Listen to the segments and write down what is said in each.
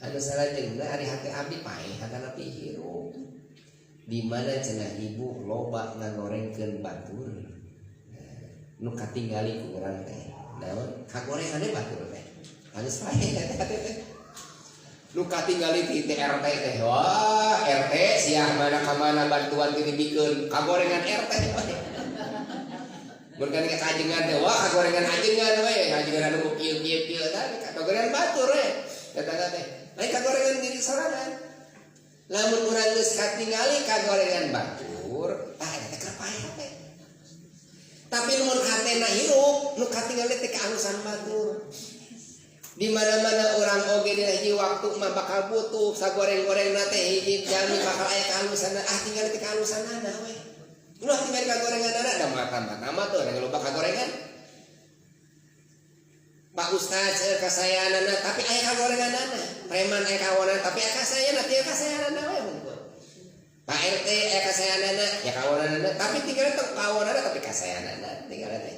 anu salajengna ari hate abdi paeh hatana pihirup di mana cenah ibu loba ngagorengkeun batur nu katinggali ku urang teh naon kagorengan batur teh anu paeh eta teh nu katinggali ti RT teh wah RT sia mana ka mana bantuan ditibikeun kagorengan RT mun kana kajengan teh wah kagorengan ajengan we ajengan anu kieu-kieu tah kagorengan batur we eta teh lain kagorengan diri sorangan lamun urang geus katingali kagorengan batur tah eta keur paeh teh tapi mun hatena hirup nu katingali teh kealusan batur di mana-mana orang oge di hiji waktu mah bakal butuh sagoreng-gorengna teh hiji jami bakal aya kehalusan tinggal teh kehalusanana we ulah tinggal kagorenganana da mah tambah tuh ada loba kagorengan Pak Ustaz kasayanana tapi aya kagorenganana preman aya kawanana tapi aya kasayana teh kasayanana we mungkin Pak RT aya kasayanana ya kawanana tapi tinggal teh kawanana tapi kasayanana tinggal teh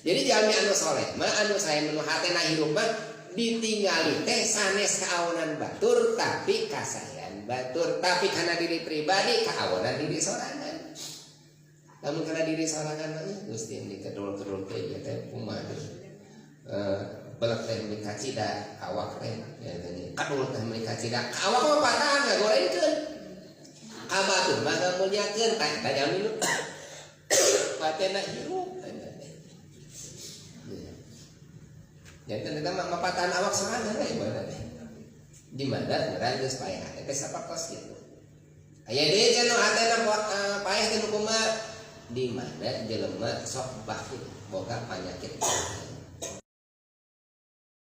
jadi jami anu soleh mah anu sae menu hatena hirup mah ditinggali teh sanes keawanan batur tapi kasayan batur tapi karena diri pribadi keawanan diri sorangan namun karena diri sorangan mah Gusti ini kedul-kedul teh teh kumaha belak teh meuli kacida awak teh ya teh kadul teh meuli kacida awak mah patahan ngagorengkeun ka batur mah ngamulyakeun tah jami nu patena hirup ya ternyata mapatahan awak sorangan we di mana urang geus paeh teh sapatos kitu aya deui cenah hatena paeh teh kumaha di mana jelema sok baku boga panyakit